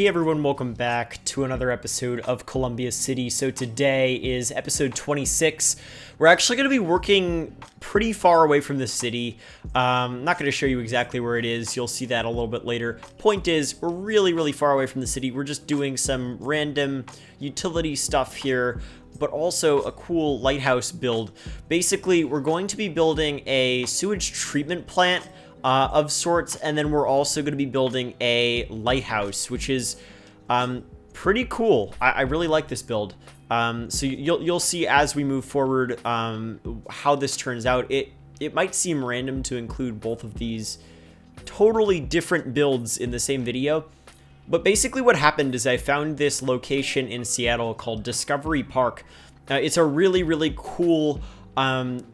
Hey everyone, welcome back to another episode of Columbia City. So today is episode 26. We're actually going to be working pretty far away from the city. I'm not going to show you exactly where it is. You'll see that a little bit later. Point is, we're really far away from the city. We're just doing some random utility stuff here, but also a cool lighthouse build. Basically, we're going to be building a sewage treatment plant of sorts, and then we're also going to be building a lighthouse, which is pretty cool. I really like this build. So you'll see as we move forward how this turns out. It might seem random to include both of these totally different builds in the same video, but basically what happened is I found this location in Seattle called Discovery Park. It's a really cool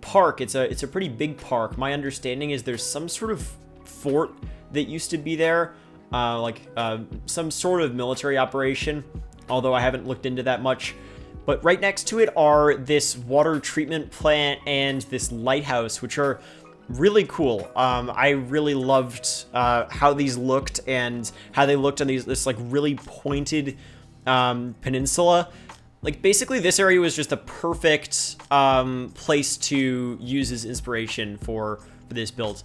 park. It's a pretty big park. My understanding is there's some sort of fort that used to be there, some sort of military operation, although I haven't looked into that much. But right next to it are this water treatment plant and this lighthouse, which are really cool. I really loved how these looked and how they looked on this like really pointed peninsula. Like, basically, this area was just a perfect place to use as inspiration for this build.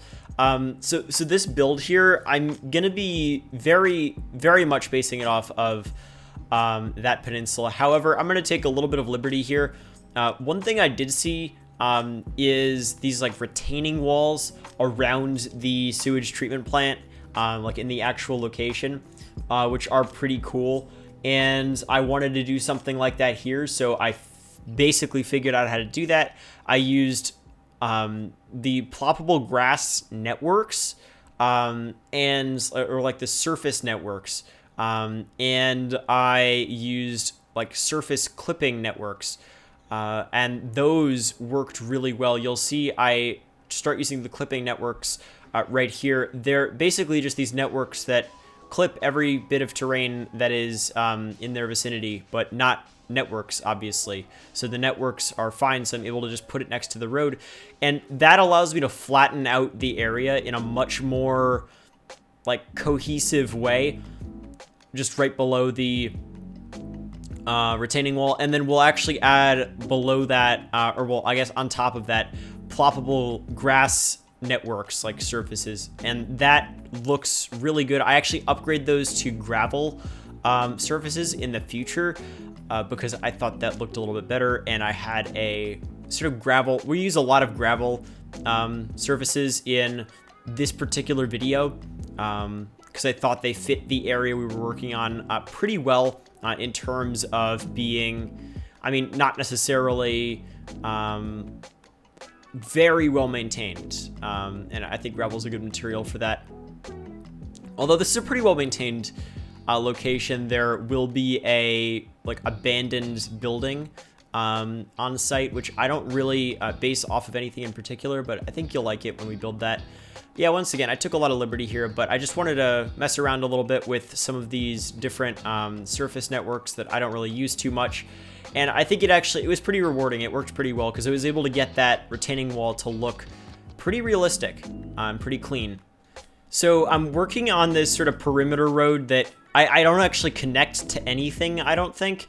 So this build here, I'm going to be very much basing it off of that peninsula. However, I'm going to take a little bit of liberty here. One thing I did see is these, like, retaining walls around the sewage treatment plant, like, in the actual location, which are pretty cool. And I wanted to do something like that here, so I basically figured out how to do that. I used the ploppable grass networks or like the surface networks, and I used like surface clipping networks, and those worked really well. You'll see I start using the clipping networks right here. They're basically just these networks that clip every bit of terrain that is in their vicinity, but not networks, obviously. So the networks are fine, so I'm able to just put it next to the road, and that allows me to flatten out the area in a much more like cohesive way, just right below the retaining wall. And then we'll actually add below that, I guess on top of that, ploppable grass networks, like surfaces, and that looks really good. I actually upgrade those to gravel surfaces in the future because I thought that looked a little bit better, and I had a sort of gravel. We use a lot of gravel surfaces in this particular video because I thought they fit the area we were working on pretty well in terms of being, I mean, not necessarily very well maintained, and I think gravel is a good material for that. Although this is a pretty well maintained location, there will be a like abandoned building on site, which I don't really base off of anything in particular, but I think you'll like it when we build that. Yeah, once again, I took a lot of liberty here, but I just wanted to mess around a little bit with some of these different surface networks that I don't really use too much. And I think it was pretty rewarding. It worked pretty well because I was able to get that retaining wall to look pretty realistic, pretty clean. So I'm working on this sort of perimeter road that I don't actually connect to anything, I don't think,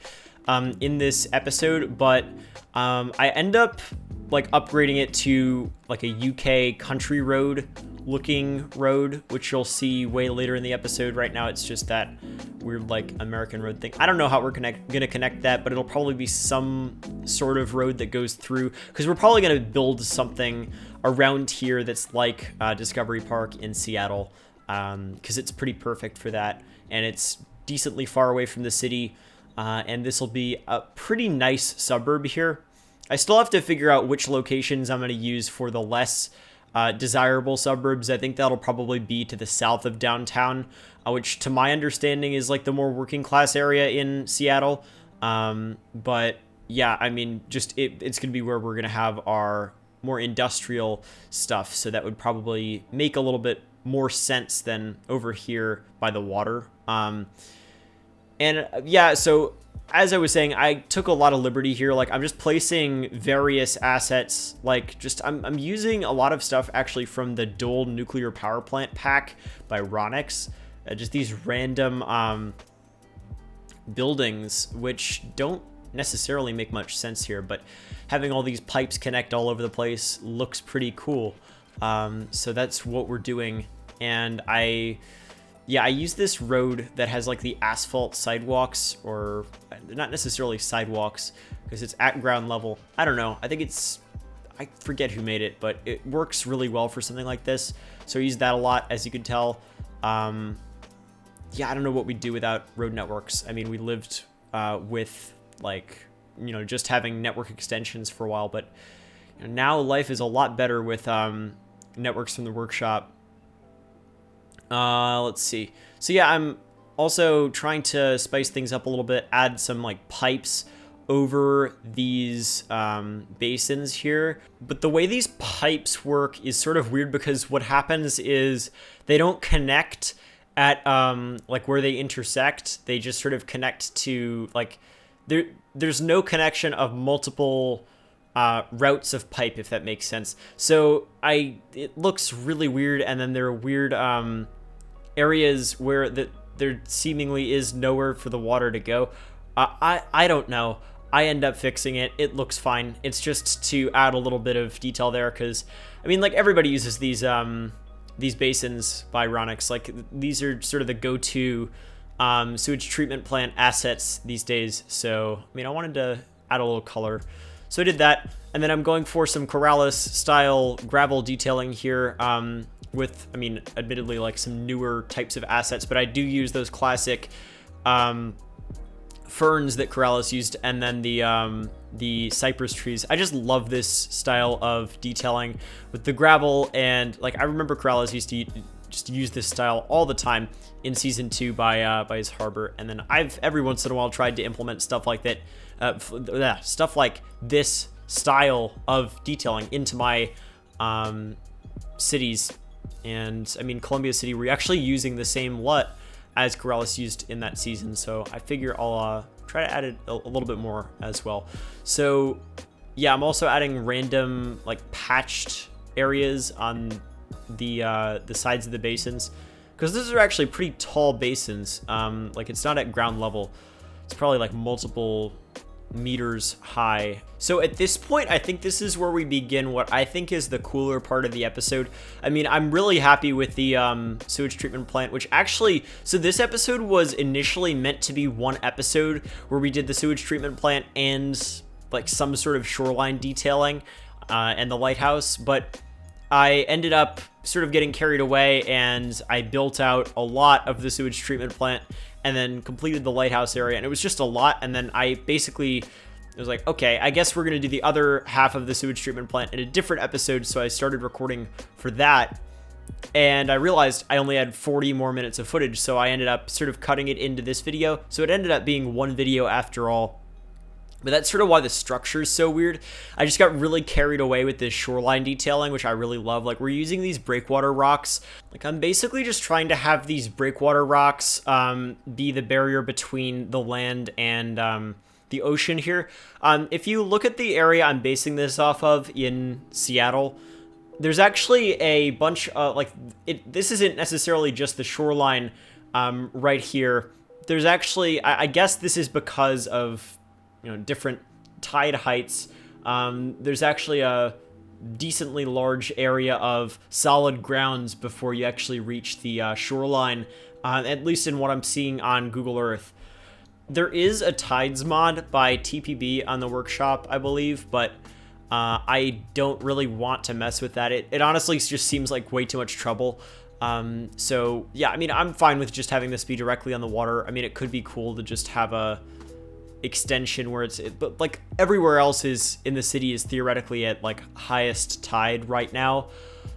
in this episode, but I end up like upgrading it to like a UK country road looking road, which you'll see way later in the episode. Right now it's just that weird like American road thing. I don't know how we're gonna connect that, but it'll probably be some sort of road that goes through, because we're probably gonna build something around here that's like Discovery Park in Seattle, because it's pretty perfect for that, and it's decently far away from the city, and this will be a pretty nice suburb here. I still have to figure out which locations I'm going to use for the less desirable suburbs. I think that'll probably be to the south of downtown, which to my understanding is like the more working class area in Seattle. But yeah, I mean, just it's going to be where we're going to have our more industrial stuff. So that would probably make a little bit more sense than over here by the water. And yeah, so as I was saying, I took a lot of liberty here. Like, I'm just placing various assets, like I'm using a lot of stuff actually from the dual nuclear power plant pack by Ronix. Just these random buildings, which don't necessarily make much sense here, but having all these pipes connect all over the place looks pretty cool. So that's what we're doing. And I use this road that has like the asphalt sidewalks, or not necessarily sidewalks because it's at ground level. I don't know. I forget who made it, but it works really well for something like this. So I use that a lot, as you can tell. Yeah, I don't know what we'd do without road networks. I mean, we lived with like, just having network extensions for a while, but now life is a lot better with networks from the workshop. Let's see. So yeah, I'm also trying to spice things up a little bit, add some like pipes over these basins here. But the way these pipes work is sort of weird, because what happens is they don't connect at like where they intersect. They just sort of connect to like there's no connection of multiple routes of pipe, if that makes sense. So it looks really weird, and then there are weird areas where there seemingly is nowhere for the water to go. I don't know. I end up fixing it. It looks fine. It's just to add a little bit of detail there, because I mean, like, everybody uses these basins by Ronix. Like, these are sort of the go-to sewage treatment plant assets these days. So I mean, I wanted to add a little color, so I did that. And then I'm going for some Corrales style gravel detailing here, with, I mean, admittedly, like, some newer types of assets, but I do use those classic ferns that Corrales used, and then the cypress trees. I just love this style of detailing with the gravel, and like, I remember Corrales used to just use this style all the time in season 2 by his harbor, and then I've every once in a while tried to implement stuff like that, stuff like this style of detailing into my cities. And I mean, Columbia City, we're actually using the same LUT as Corrales used in that season, so I figure I'll try to add it a little bit more as well. So yeah, I'm also adding random like patched areas on the sides of the basins, because those are actually pretty tall basins. Like, it's not at ground level, it's probably like multiple meters high. So at this point, I think this is where we begin what I think is the cooler part of the episode. I mean, I'm really happy with the sewage treatment plant, which actually, so this episode was initially meant to be one episode where we did the sewage treatment plant and like some sort of shoreline detailing and the lighthouse, but I ended up sort of getting carried away, and I built out a lot of the sewage treatment plant and then completed the lighthouse area, and it was just a lot. And then I basically was like, okay, I guess we're gonna do the other half of the sewage treatment plant in a different episode. So I started recording for that, and I realized I only had 40 more minutes of footage, so I ended up sort of cutting it into this video. So it ended up being one video after all. But that's sort of why the structure is so weird. I just got really carried away with this shoreline detailing, which I really love. Like, we're using these breakwater rocks. Like, I'm basically just trying to have these breakwater rocks be the barrier between the land and the ocean here. If you look at the area I'm basing this off of in Seattle, there's actually a bunch of, like, this isn't necessarily just the shoreline right here. There's actually, I guess this is because of, different tide heights. There's actually a decently large area of solid grounds before you actually reach the shoreline, at least in what I'm seeing on Google Earth. There is a tides mod by TPB on the workshop, I believe, but I don't really want to mess with that. It honestly just seems like way too much trouble. So yeah, I mean, I'm fine with just having this be directly on the water. I mean, it could be cool to just have a extension where but like everywhere else is in the city is theoretically at like highest tide right now,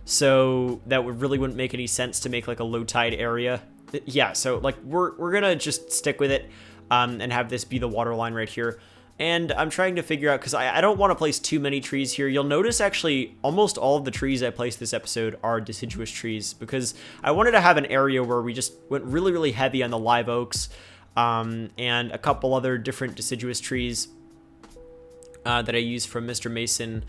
so that really wouldn't make any sense to make like a low tide area. Yeah, so like we're gonna just stick with it and have this be the water line right here. And I'm trying to figure out, because I don't want to place too many trees here. You'll notice actually almost all of the trees I placed this episode are deciduous trees, because I wanted to have an area where we just went really, really heavy on the live oaks, and a couple other different deciduous trees that I use from Mr. Mason.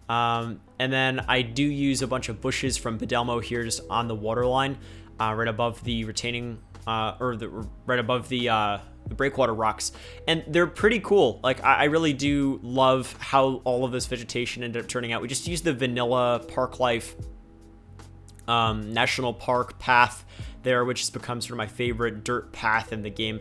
And then I do use a bunch of bushes from Bedelmo here just on the water line, right above the retaining, right above the the breakwater rocks, and they're pretty cool. Like, I really do love how all of this vegetation ended up turning out. We just used the vanilla Park Life National Park path there, which has become sort of my favorite dirt path in the game.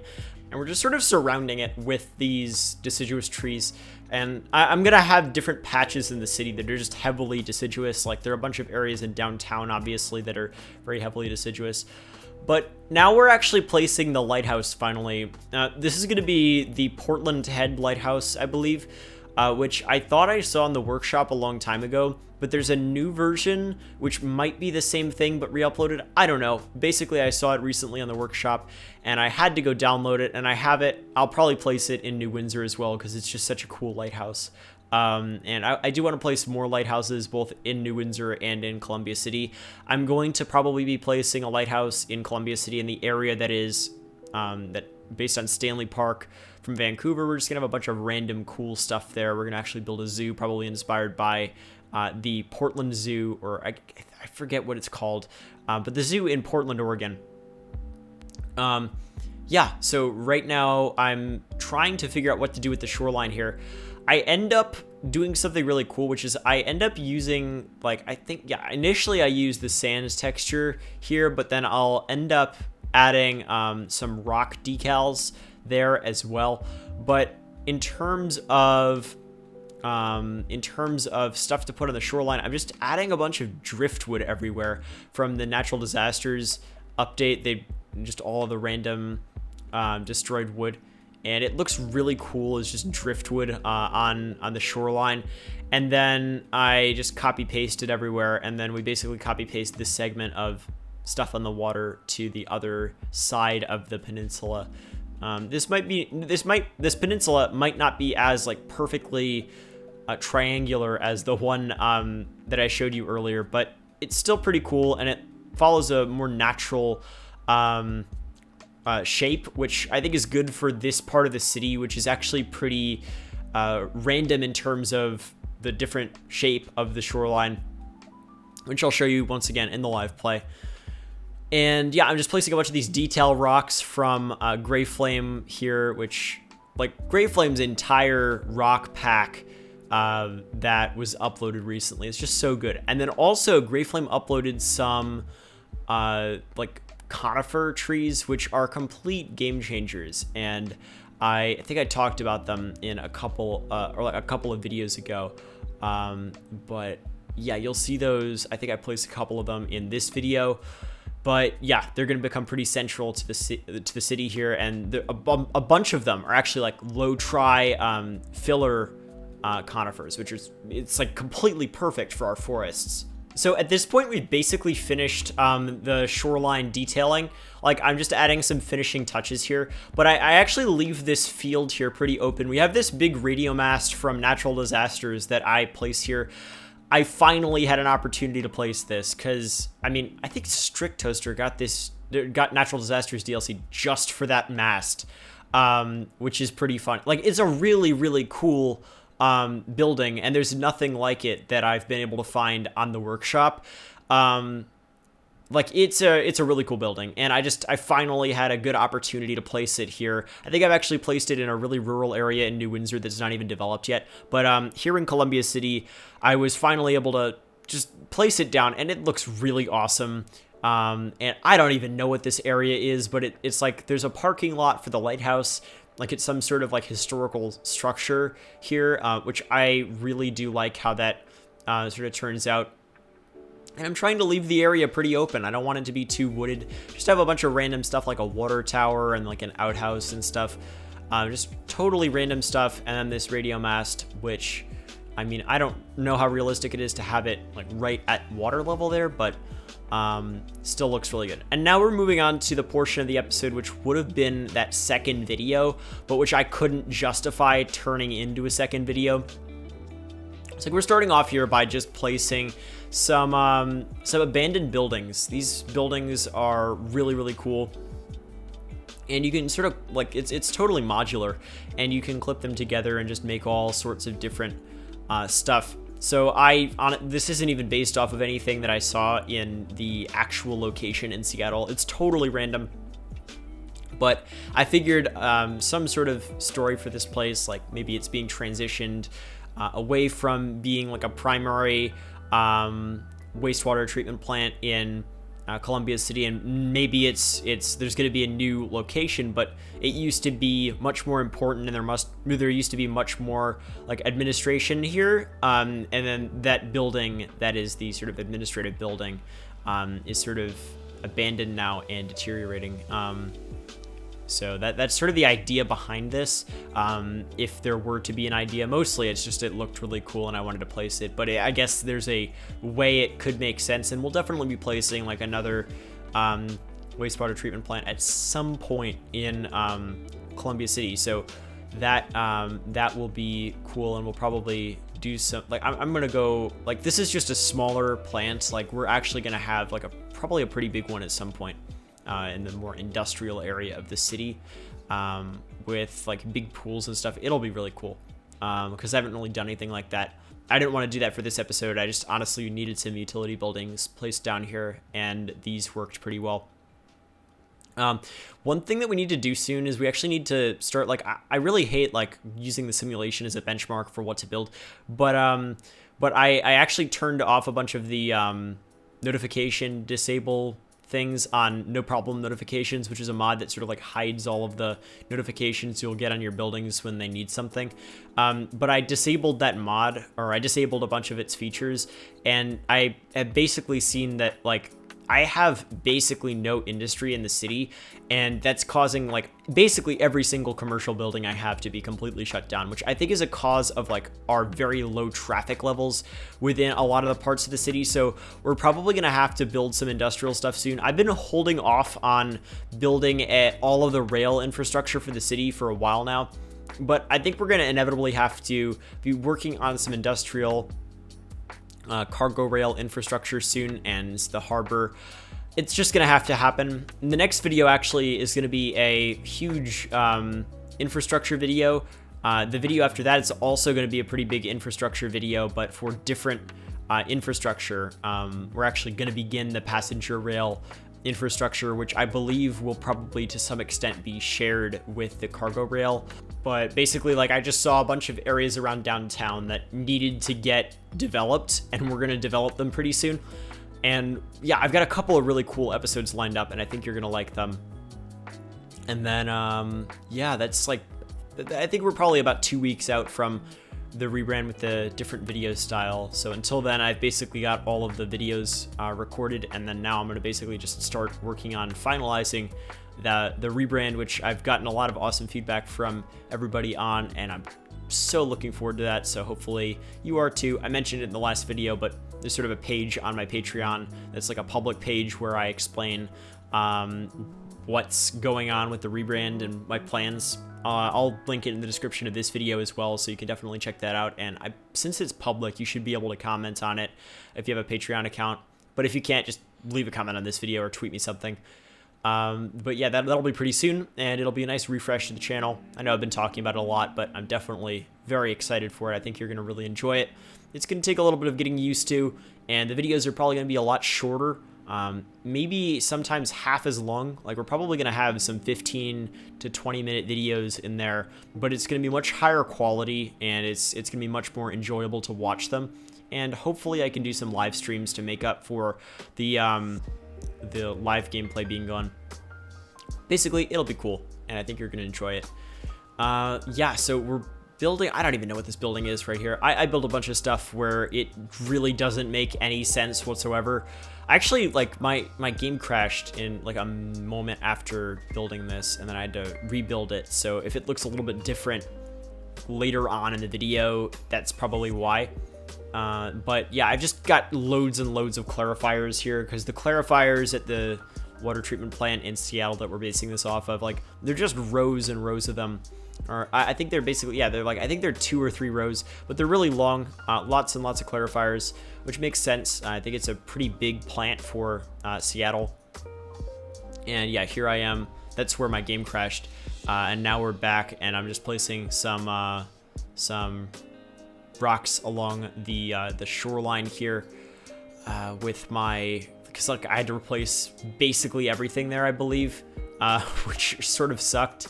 And we're just sort of surrounding it with these deciduous trees. And I'm going to have different patches in the city that are just heavily deciduous. Like, there are a bunch of areas in downtown, obviously, that are very heavily deciduous. But now we're actually placing the lighthouse, finally. This is going to be the Portland Head Lighthouse, I believe, which I thought I saw in the workshop a long time ago. But there's a new version, which might be the same thing, but re-uploaded. I don't know. Basically, I saw it recently on the workshop, and I had to go download it, and I have it. I'll probably place it in New Windsor as well, because it's just such a cool lighthouse. And I do want to place more lighthouses, both in New Windsor and in Columbia City. I'm going to probably be placing a lighthouse in Columbia City in the area that is based on Stanley Park from Vancouver. We're just going to have a bunch of random cool stuff there. We're going to actually build a zoo, probably inspired by the Portland Zoo, or I forget what it's called, but the zoo in Portland, Oregon. Yeah, so right now I'm trying to figure out what to do with the shoreline here. I end up doing something really cool, which is I end up using, like, initially I use the sands texture here, but then I'll end up adding some rock decals there as well. But in terms of stuff to put on the shoreline, I'm just adding a bunch of driftwood everywhere from the natural disasters update. They just all of the random destroyed wood, and it looks really cool as just driftwood on the shoreline. And then I just copy paste it everywhere, and then we basically copy paste this segment of stuff on the water to the other side of the peninsula. This peninsula might not be as like perfectly triangular as the one that I showed you earlier, but it's still pretty cool, and it follows a more natural shape, which I think is good for this part of the city, which is actually pretty random in terms of the different shape of the shoreline, which I'll show you once again in the live play. And yeah, I'm just placing a bunch of these detail rocks from Gray Flame here, which, like, Gray Flame's entire rock pack that was uploaded recently. It's just so good. And then also Gray Flame uploaded some like conifer trees, which are complete game changers, and I think I talked about them in a couple of videos ago. But yeah, you'll see those. I think I placed a couple of them in this video. But yeah, they're going to become pretty central to the city here, and a bunch of them are actually like low try filler conifers, which is, it's like completely perfect for our forests. So at this point, we've basically finished the shoreline detailing. Like, I'm just adding some finishing touches here, but I actually leave this field here pretty open. We have this big radio mast from natural disasters that I place here. I finally had an opportunity to place this because, I mean, I think Strict Toaster got Natural Disasters DLC just for that mast, which is pretty fun. Like, it's a really, really cool building, and there's nothing like it that I've been able to find on the workshop. Like, it's a really cool building, and I finally had a good opportunity to place it here. I think I've actually placed it in a really rural area in New Windsor that's not even developed yet, but here in Columbia City, I was finally able to just place it down, and it looks really awesome. And I don't even know what this area is, but it's like there's a parking lot for the lighthouse. Like, it's some sort of like historical structure here, which I really do like how that sort of turns out. And I'm trying to leave the area pretty open. I don't want it to be too wooded. Just have a bunch of random stuff like a water tower and like an outhouse and stuff. Just totally random stuff. And then this radio mast, which, I mean, I don't know how realistic it is to have it like right at water level there, but still looks really good. And now we're moving on to the portion of the episode which would have been that second video, but which I couldn't justify turning into a second video. So we're starting off here by just placing some abandoned buildings. These buildings are really, really cool, and you can sort of like it's totally modular, and you can clip them together and just make all sorts of different stuff. So this isn't even based off of anything that I saw in the actual location in Seattle. It's totally random. But I figured some sort of story for this place, like maybe it's being transitioned away from being like a primary wastewater treatment plant in Columbia City, and maybe it's there's going to be a new location, but it used to be much more important, and there used to be much more like administration here, and then that building that is the sort of administrative building is sort of abandoned now and deteriorating. So that's sort of the idea behind this. If there were to be an idea, mostly it's just it looked really cool and I wanted to place it. But I guess there's a way it could make sense, and we'll definitely be placing like another wastewater treatment plant at some point in Columbia City. So that that will be cool, and we'll probably do some like I'm gonna go like this is just a smaller plant. Like we're actually gonna have like probably a pretty big one at some point. In the more industrial area of the city, with like big pools and stuff. It'll be really cool, because I haven't really done anything like that. I didn't want to do that for this episode. I just honestly needed some utility buildings placed down here, and these worked pretty well. One thing that we need to do soon is we actually need to start, like, I really hate like using the simulation as a benchmark for what to build, but I actually turned off a bunch of the notification disable things on no problem notifications, which is a mod that sort of like hides all of the notifications you'll get on your buildings when they need something. But I disabled that mod, or I disabled a bunch of its features, and I have basically seen that like I have basically no industry in the city, and that's causing like basically every single commercial building I have to be completely shut down, which I think is a cause of like our very low traffic levels within a lot of the parts of the city. So we're probably gonna have to build some industrial stuff soon. I've been holding off on building all of the rail infrastructure for the city for a while now, but I think we're gonna inevitably have to be working on some industrial cargo rail infrastructure soon, and the harbor. It's just gonna have to happen. The next video actually is gonna be a huge infrastructure video. The video after that is also gonna be a pretty big infrastructure video, but for different infrastructure. We're actually gonna begin the passenger rail infrastructure, which I believe will probably to some extent be shared with the cargo rail. But basically, like, I just saw a bunch of areas around downtown that needed to get developed, and we're gonna develop them pretty soon. And yeah, I've got a couple of really cool episodes lined up, and I think you're gonna like them. And then yeah, that's like, I think we're probably about 2 weeks out from the rebrand with the different video style. So until then, I've basically got all of the videos recorded, and then now I'm gonna basically just start working on finalizing the rebrand, which I've gotten a lot of awesome feedback from everybody on, and I'm so looking forward to that. So hopefully you are too. I mentioned it in the last video, but there's sort of a page on my Patreon that's like a public page where I explain what's going on with the rebrand and my plans. I'll link it in the description of this video as well, so you can definitely check that out. And since it's public, you should be able to comment on it if you have a Patreon account. But if you can't, just leave a comment on this video or tweet me something. But yeah, that'll be pretty soon, and it'll be a nice refresh to the channel. I know I've been talking about it a lot, but I'm definitely very excited for it. I think you're going to really enjoy it. It's going to take a little bit of getting used to, and the videos are probably going to be a lot shorter. Maybe sometimes half as long. Like, we're probably going to have some 15 to 20 minute videos in there, but it's going to be much higher quality, and it's going to be much more enjoyable to watch them. And hopefully I can do some live streams to make up for the live gameplay being gone. Basically, it'll be cool, and I think you're going to enjoy it. Yeah, so we're building, I don't even know what this building is right here. I built a bunch of stuff where it really doesn't make any sense whatsoever. Actually, like, my game crashed in like a moment after building this, and then I had to rebuild it. So if it looks a little bit different later on in the video, that's probably why. But yeah, I've just got loads and loads of clarifiers here, because the clarifiers at the water treatment plant in Seattle that we're basing this off of, like, they're just rows and rows of them. Or I think they're basically, yeah, they're like, I think they're 2 or 3 rows, but they're really long, lots and lots of clarifiers, which makes sense. I think it's a pretty big plant for Seattle. And yeah, here I am. That's where my game crashed. And now we're back, and I'm just placing some rocks along the shoreline here with my, because like I had to replace basically everything there, I believe. which sort of sucked.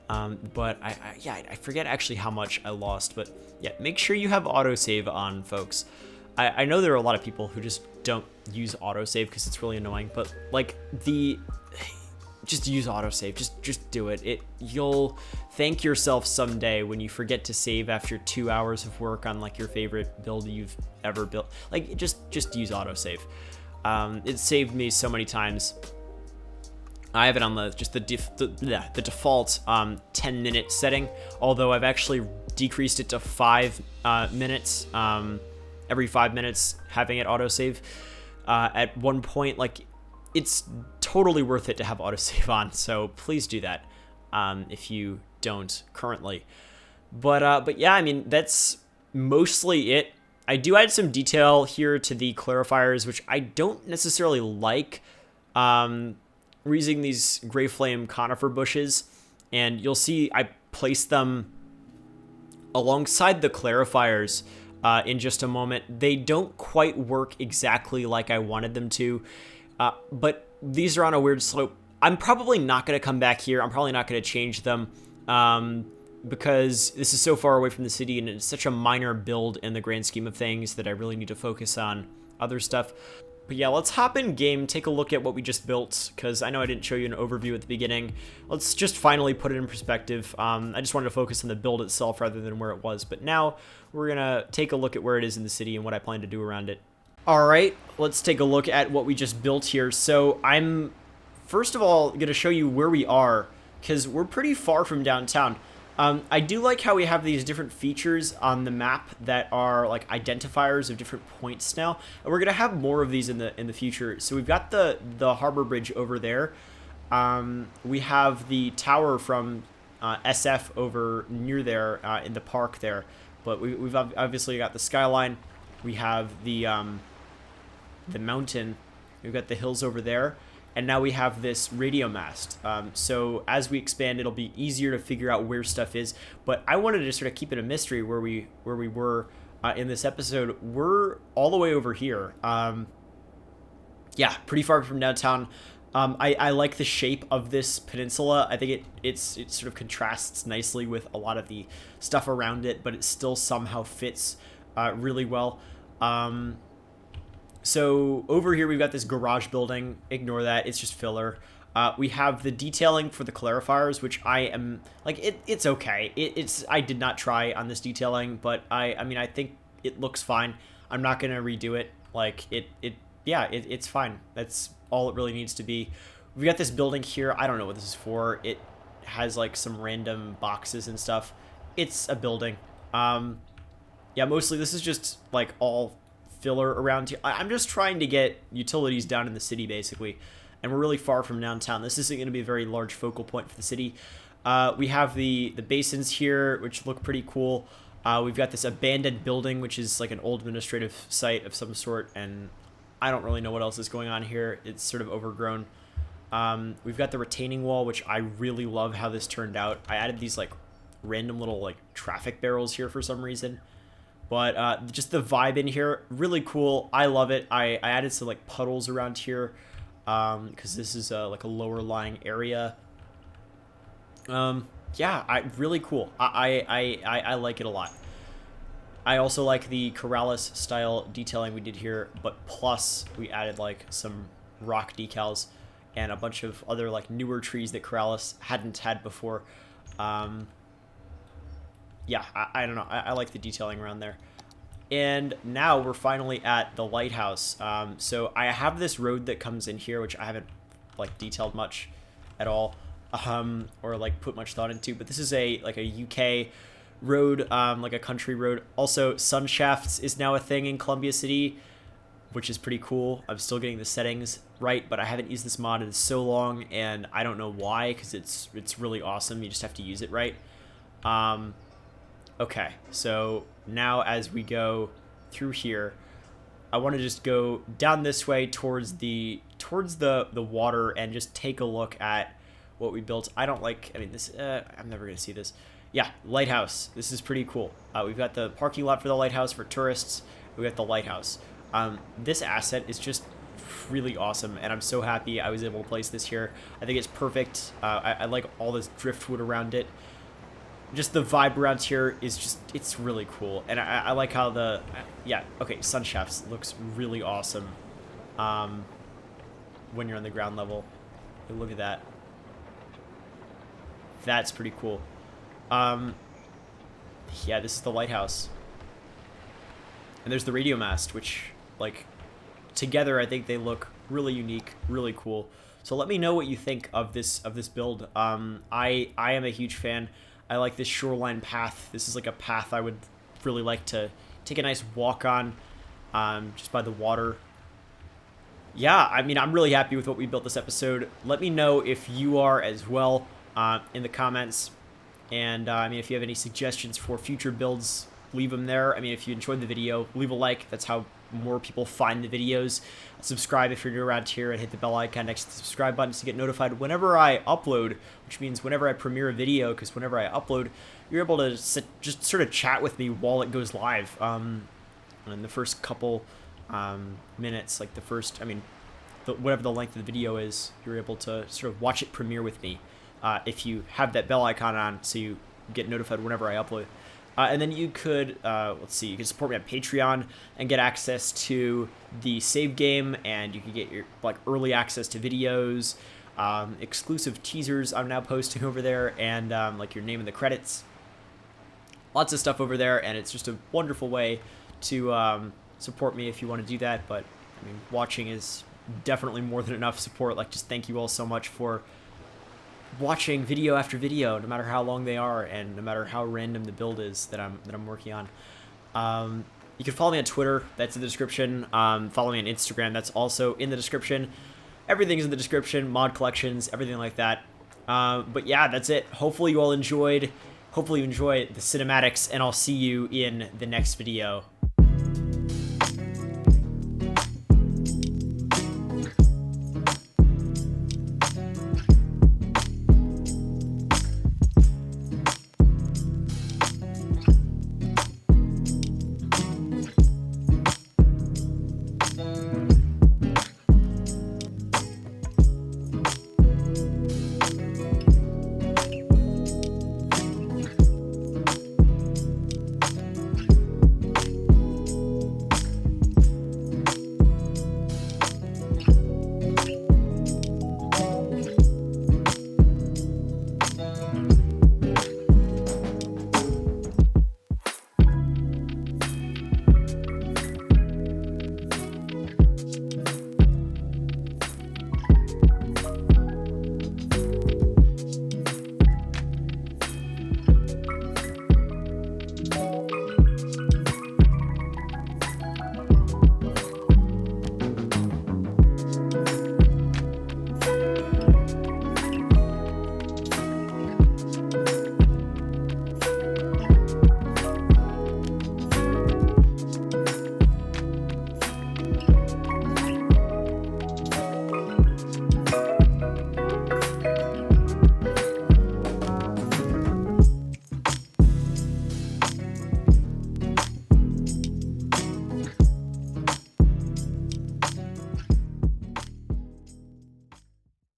But I forget actually how much I lost, but yeah, make sure you have autosave on, folks. I know there are a lot of people who just don't use autosave because it's really annoying, but like just use autosave, just do it. You'll thank yourself someday when you forget to save after 2 hours of work on like your favorite build you've ever built. Like just use autosave. It saved me so many times. I have it on the default 10-minute setting, although I've actually decreased it to 5 minutes. Every 5 minutes, having it autosave. At one point, like, it's totally worth it to have autosave on, so please do that if you don't currently. But yeah, I mean, that's mostly it. I do add some detail here to the clarifiers, which I don't necessarily like. We're using these gray flame conifer bushes, and you'll see I placed them alongside the clarifiers in just a moment. They don't quite work exactly like I wanted them to, but these are on a weird slope. I'm probably not going to come back here. I'm probably not going to change them because this is so far away from the city, and it's such a minor build in the grand scheme of things that I really need to focus on other stuff. But yeah, let's hop in game, take a look at what we just built, because I know I didn't show you an overview at the beginning. Let's just finally put it in perspective. I just wanted to focus on the build itself rather than where it was. But now we're going to take a look at where it is in the city and what I plan to do around it. All right, let's take a look at what we just built here. So I'm, first of all, going to show you where we are, because we're pretty far from downtown. I do like how we have these different features on the map that are like identifiers of different points now, and we're gonna have more of these in the future. So we've got the harbor bridge over there. We have the tower from SF over near there in the park there, but we've obviously got the skyline. We have the mountain. We've got the hills over there. And now we have this radio mast. So as we expand, it'll be easier to figure out where stuff is. But I wanted to sort of keep it a mystery where we were in this episode. We're all the way over here. Yeah, pretty far from downtown. I like the shape of this peninsula. I think it sort of contrasts nicely with a lot of the stuff around it, but it still somehow fits really well. So over here, we've got this garage building. Ignore that. It's just filler. We have the detailing for the clarifiers, which I am like, it's okay. I did not try on this detailing, but I mean, I think it looks fine. I'm not going to redo it. Like it's fine. That's all it really needs to be. We've got this building here. I don't know what this is for. It has like some random boxes and stuff. It's a building. Yeah, mostly this is just like all filler around here. I'm just trying to get utilities down in the city, basically, and we're really far from downtown. This isn't going to be a very large focal point for the city. We have the basins here, which look pretty cool. We've got this abandoned building, which is like an old administrative site of some sort, and I don't really know what else is going on here. It's sort of overgrown. We've got the retaining wall, which I really love how this turned out. I added these like random little like traffic barrels here for some reason. But just the vibe in here, really cool. I love it. I added some like puddles around here because this is like a lower lying area. Yeah, really cool. I like it a lot. I also like the Corrales style detailing we did here, but plus we added like some rock decals and a bunch of other like newer trees that Corrales hadn't had before. Yeah, I don't know. I like the detailing around there. And now we're finally at the lighthouse. So I have this road that comes in here, which I haven't like detailed much at all, or like put much thought into. But this is like a UK road, like a country road. Also, sun shafts is now a thing in Columbia City, which is pretty cool. I'm still getting the settings right, but I haven't used this mod in so long, and I don't know why, because it's really awesome. You just have to use it right. Okay, so now as we go through here, I want to just go down this way towards the water and just take a look at what we built. I mean, this, I'm never going to see this. Yeah, lighthouse. This is pretty cool. We've got the parking lot for the lighthouse for tourists. We've got the lighthouse. This asset is just really awesome, and I'm so happy I was able to place this here. I think it's perfect. I like all this driftwood around it. Just the vibe around here is just, it's really cool. And I like how the, yeah, okay, sun shafts looks really awesome when you're on the ground level. Look at that. That's pretty cool. Yeah, this is the lighthouse. And there's the radio mast, which, like, together I think they look really unique, really cool. So let me know what you think of this build. I am a huge fan. I like this shoreline path. This is like a path I would really like to take a nice walk on, just by the water. Yeah, I mean, I'm really happy with what we built this episode. Let me know if you are as well in the comments. And I mean, if you have any suggestions for future builds, leave them there. I mean, if you enjoyed the video, leave a like. That's how more people find the videos. Subscribe if you're new around here, and hit the bell icon next to the subscribe button to get notified whenever I upload, which means whenever I premiere a video, because whenever I upload, you're able to just sort of chat with me while it goes live. In the first couple minutes, like the first, I mean, whatever the length of the video is, you're able to sort of watch it premiere with me if you have that bell icon on, so you get notified whenever I upload. And then you could, let's see, you can support me on Patreon and get access to the save game, and you can get your, like, early access to videos, exclusive teasers I'm now posting over there, and, like, your name in the credits. Lots of stuff over there, and it's just a wonderful way to support me if you want to do that. But, I mean, watching is definitely more than enough support. Like, just thank you all so much for watching video after video, no matter how long they are, and no matter how random the build is that I'm working on. You can follow me on Twitter, that's in the description. Follow me on Instagram, that's also in the description. Everything's in the description, mod collections, everything like that. But yeah, that's it. Hopefully you all enjoyed. Hopefully you enjoy the cinematics, and I'll see you in the next video.